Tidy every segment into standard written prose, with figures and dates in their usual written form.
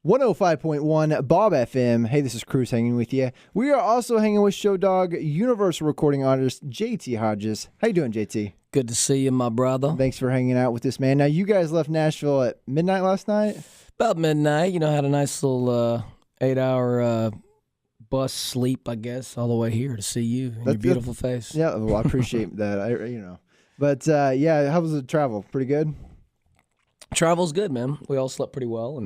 105.1 Bob FM. Hey, this is Cruz hanging with you. We are also hanging with Show Dog Universal recording artist JT Hodges. How you doing, JT? Good to see you, my brother. Thanks for hanging out with us, man. Now, you guys left Nashville at midnight last night? About midnight. Had a nice little 8-hour bus sleep, I guess, all the way here to see you and your beautiful face. Yeah, well, I appreciate that. But, yeah, how was the travel? Pretty good? Travel's good, man. We all slept pretty well,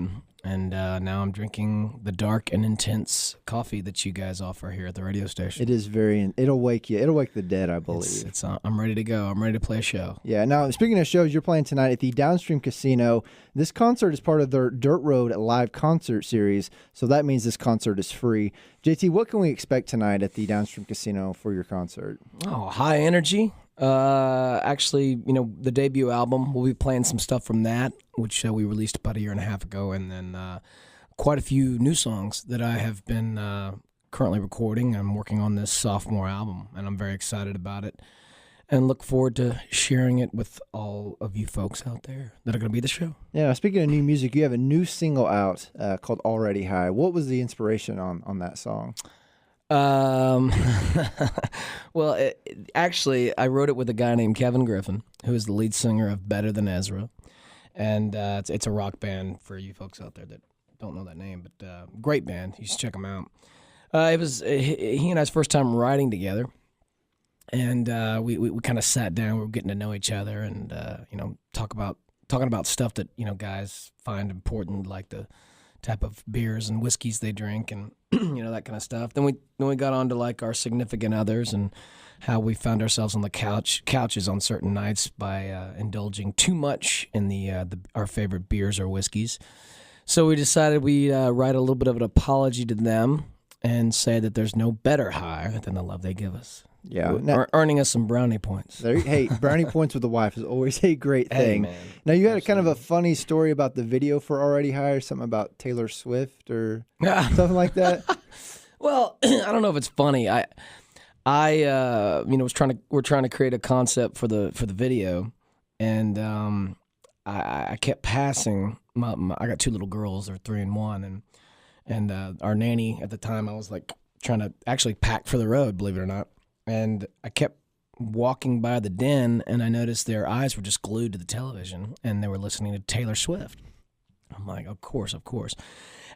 and now I'm drinking the dark and intense coffee that you guys offer here at the radio station. It is it'll wake you. It'll wake the dead, I believe. I'm ready to go. I'm ready to play a show. Yeah. Now, speaking of shows, you're playing tonight at the Downstream Casino. This concert is part of their Dirt Road live concert series, so that means this concert is free. JT, what can we expect tonight at the Downstream Casino for your concert? Oh, high energy. Actually, the debut album, we'll be playing some stuff from that, which we released about a year and a half ago, and then quite a few new songs that I have been currently recording. I'm working on this sophomore album, and I'm very excited about it, and look forward to sharing it with all of you folks out there that are going to be at the show. Yeah, speaking of new music, you have a new single out called Already High. What was the inspiration on that song? Well, actually, I wrote it with a guy named Kevin Griffin, who is the lead singer of Better Than Ezra, and it's a rock band for you folks out there that don't know that name, but great band. You should check them out. It was he and I's first time writing together, and we kind of sat down. We were getting to know each other, and talking about stuff that guys find important, like the type of beers and whiskeys they drink, and that kind of stuff. Then we got on to like our significant others and how we found ourselves on the couches on certain nights by indulging too much in our favorite beers or whiskeys. So we decided we'd write a little bit of an apology to them and say that there's no better high than the love they give us. Yeah, earning us some brownie points. Hey, brownie points with the wife is always a great thing. Hey, man. Now, you had kind of a funny story about the video for Already High, or something about Taylor Swift or something like that. Well, I don't know if it's funny. We're trying to create a concept for the video, and I kept passing. I got two little girls, they're 3 and 1, and our nanny at the time, I was like trying to actually pack for the road, believe it or not. And I kept walking by the den, and I noticed their eyes were just glued to the television, and they were listening to Taylor Swift. I'm like, of course.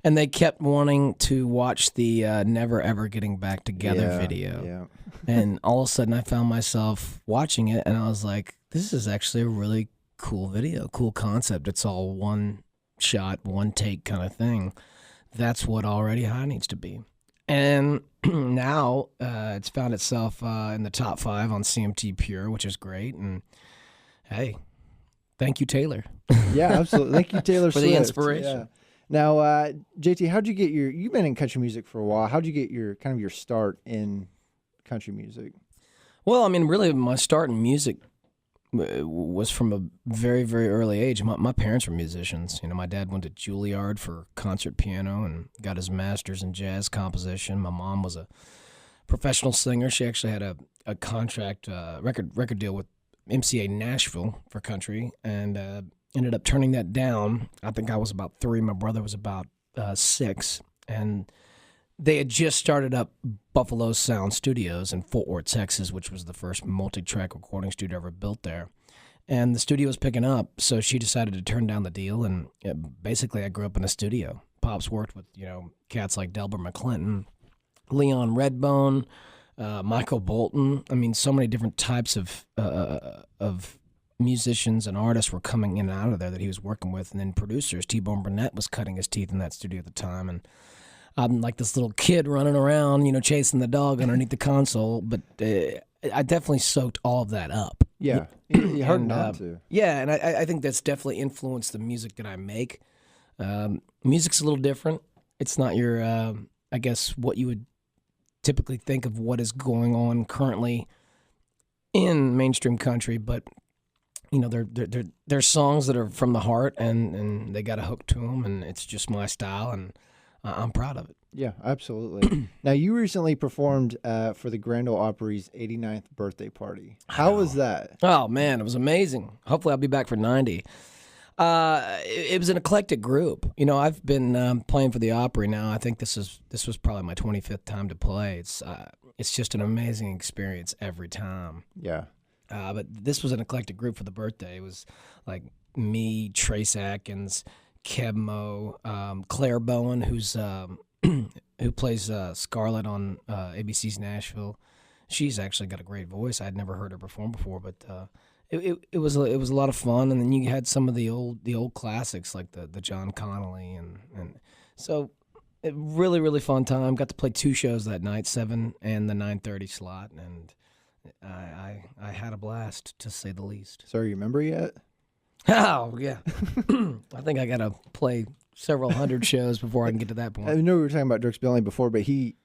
And they kept wanting to watch the Never Ever Getting Back Together video. Yeah. And all of a sudden, I found myself watching it, and I was like, this is actually a really cool video, cool concept. It's all one shot, one take kind of thing. That's what Already High needs to be. And now it's found itself in the top 5 on CMT Pure, which is great. And hey, thank you, Taylor. Yeah, absolutely. Thank you, Taylor for Swift. The inspiration. Yeah. Now, JT, how'd you get you've been in country music for a while. How'd you get your start in country music? Well, I mean, really, my start in music was from a very, very early age. My parents were musicians. My dad went to Juilliard for concert piano and got his master's in jazz composition. My mom was a professional singer. She actually had a contract record deal with MCA Nashville for country, and ended up turning that down. I think I was about 3. My brother was about 6, and they had just started up Buffalo Sound Studios in Fort Worth, Texas, which was the first multi-track recording studio ever built there. And the studio was picking up, so she decided to turn down the deal, and basically I grew up in a studio. Pops worked with, cats like Delbert McClinton, Leon Redbone, Michael Bolton. I mean, so many different types of musicians and artists were coming in and out of there that he was working with, and then producers. T-Bone Burnett was cutting his teeth in that studio at the time, and I'm like this little kid running around, chasing the dog underneath the console, but I definitely soaked all of that up. Yeah, you hard not to. Yeah, and I think that's definitely influenced the music that I make. Music's a little different. It's not your, I guess, what you would typically think of what is going on currently in mainstream country, but they're songs that are from the heart, and they got a hook to them, and it's just my style, and I'm proud of it. Yeah, absolutely. Now, you recently performed for the Grand Ol Opry's 89th birthday party. How was that? Oh, man, it was amazing. Hopefully I'll be back for 90. It was an eclectic group. You know, I've been playing for the Opry now. I think this was probably my 25th time to play. It's just an amazing experience every time. Yeah. But this was an eclectic group for the birthday. It was like me, Trace Atkins, Keb', Claire Bowen, who plays Scarlett on ABC's Nashville. She's actually got a great voice. I'd never heard her perform before, but it was a lot of fun. And then you had some of the old classics like the John Connolly, and so it really fun time. Got to play 2 shows that night, 7 and the 9:30 slot, and I had a blast, to say the least. So, you remember yet? Oh yeah, I think I got to play several hundred shows before I can get to that point. I know we were talking about Dirks Bentley before, but he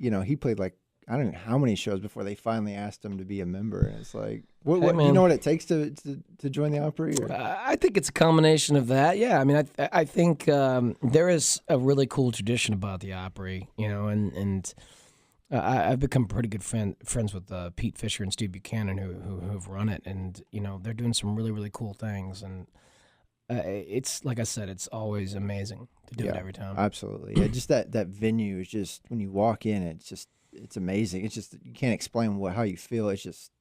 played like I don't know how many shows before they finally asked him to be a member, and it's like, what Hey, do you know what it takes to join the Opry? Or? I think it's a combination of that. Yeah, I mean, I think there is a really cool tradition about the Opry, you know, and I've become pretty good friends with Pete Fisher and Steve Buchanan who've run it, and you know they're doing some really cool things, and it's like I said, it's always amazing to do it every time. Absolutely, yeah. Just that venue is just when you walk in, it's amazing. It's just you can't explain how you feel. It's just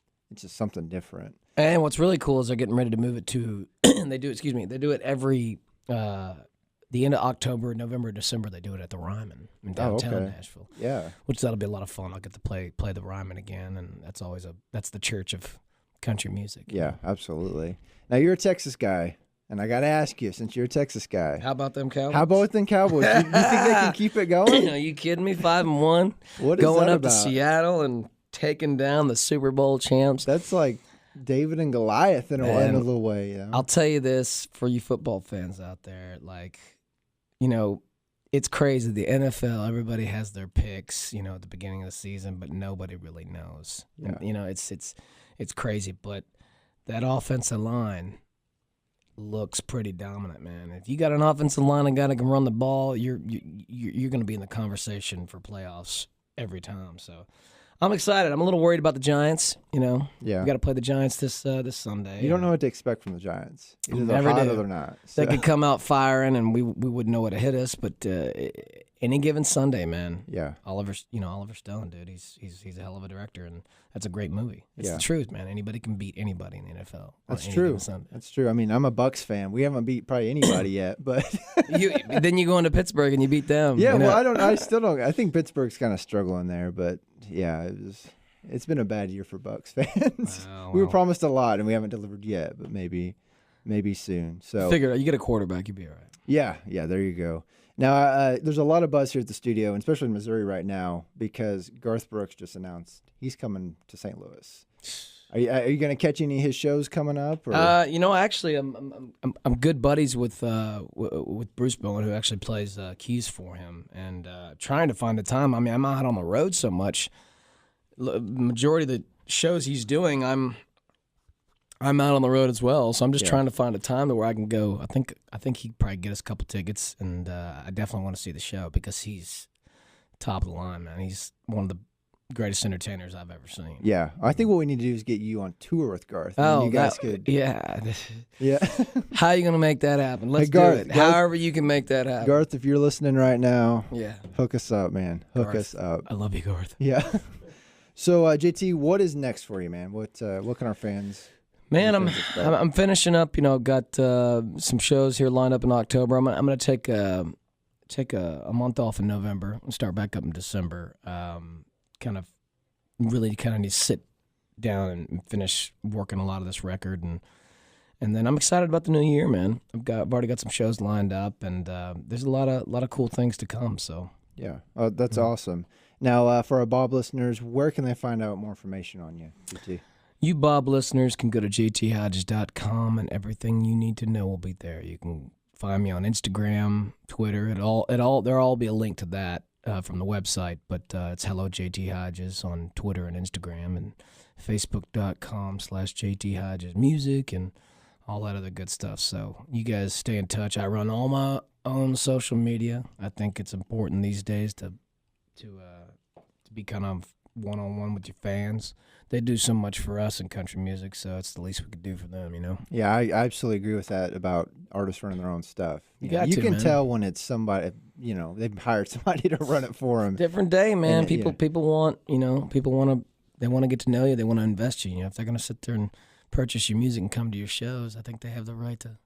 something different. And what's really cool is they're getting ready to move it to. They do it every. The end of October, November, December, they do it at the Ryman in downtown Nashville. Yeah, which that'll be a lot of fun. I'll get to play the Ryman again, and that's the church of country music. Yeah, absolutely. Now you're a Texas guy, and I got to ask you, since you're a Texas guy, how about them Cowboys? How about them Cowboys? You think they can keep it going? Are you kidding me? 5-1, what is going that up about? to Seattle and taking down the Super Bowl champs. That's like David and Goliath in a little way. You know? I'll tell you this for you football fans out there, like. You know, it's crazy. The NFL, everybody has their picks, you know, at the beginning of the season, but nobody really knows. Yeah. And, you know, it's crazy. But that offensive line looks pretty dominant, man. If you got an offensive line and guy that can run the ball, you're going to be in the conversation for playoffs every time. So I'm excited. I'm a little worried about the Giants. You know, yeah, we got to play the Giants this Sunday. You don't know what to expect from the Giants. Either they're Never hot do. or they're not. So. They could come out firing, and we wouldn't know what to hit us. But any given Sunday, man. Yeah, Oliver Stone, dude. He's a hell of a director, and that's a great movie. It's Yeah. the truth, man. Anybody can beat anybody in the NFL. That's on any true. given Sunday. That's true. I mean, I'm a Bucks fan. We haven't beat probably anybody yet, but Then you go into Pittsburgh and you beat them. yeah. you know? Well, I still don't. I think Pittsburgh's kind of struggling there, but yeah, it's been a bad year for Bucks fans. Wow, We were well. promised a lot, and we haven't delivered yet, but maybe soon. So Figure it out. You get a quarterback, you'll be all right. yeah, there you go. Now, there's a lot of buzz here at the studio, and especially in Missouri right now, because Garth Brooks just announced he's coming to St. Louis. Are you going to catch any of his shows coming up? Or? You know, actually, I'm good buddies with Bruce Bowen, who actually plays keys for him, and trying to find the time. I mean, I'm out on the road so much. Majority of the shows he's doing, I'm out on the road as well, so I'm just trying to find a time to where I can go. I think he'd probably get us a couple tickets, and I definitely want to see the show because he's top of the line, man. He's one of the greatest entertainers I've ever seen. Yeah, I think what we need to do is get you on tour with Garth. And Oh, you guys could. Yeah. Yeah. How are you gonna make that happen? Let's Garth, do it. Garth- However you can make that happen. Garth, if you're listening right now, Yeah. hook us up, man. Hook Garth, us up. I love you, Garth. Yeah. So, JT, what is next for you, man? What can our fans? Man, what can fans expect? I'm finishing up. You know, got some shows here lined up in October. I'm gonna take a month off in November and start back up in December. Really need to sit down and finish working a lot of this record, and then I'm excited about the new year, man. I've already got some shows lined up, and there's a lot of cool things to come. So Yeah. Oh, that's awesome. Now, for our Bob listeners, where can they find out more information on you, JT? you Bob listeners can go to jthodges.com, and everything you need to know will be there. You can find me on Instagram, Twitter. There'll all be a link to that from the website. But it's Hello JT Hodges on Twitter and Instagram, and Facebook.com/JT Hodges Music, and all that other good stuff. So you guys stay in touch. I run all my own social media. I think it's important these days to be kind of one-on-one with your fans. They do so much for us in country music, so it's the least we could do for them, you know? Yeah, I absolutely agree with that about artists running their own stuff. You can tell when it's somebody, they've hired somebody to run it for them. Different day, man. And, people want, they want to get to know you. They want to invest you. If they're going to sit there and purchase your music and come to your shows, I think they have the right to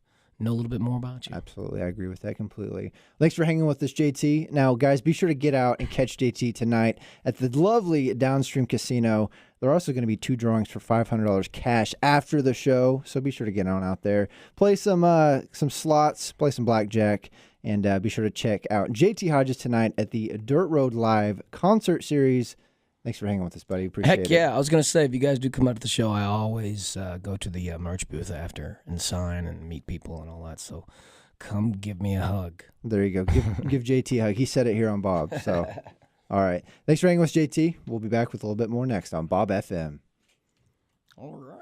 know a little bit more about you. Absolutely. I agree with that completely. Thanks for hanging with us, JT. Now, guys, be sure to get out and catch JT tonight at the lovely Downstream Casino. There are also going to be 2 drawings for $500 cash after the show, so be sure to get on out there. Play some slots, play some blackjack, and be sure to check out JT Hodges tonight at the Dirt Road Live concert series. Thanks for hanging with us, buddy. Appreciate it. Heck yeah. I was going to say, if you guys do come out to the show, I always go to the merch booth after and sign and meet people and all that. So come give me a hug. There you go. Give JT a hug. He said it here on Bob. So, all right. Thanks for hanging with JT. We'll be back with a little bit more next on Bob FM. All right.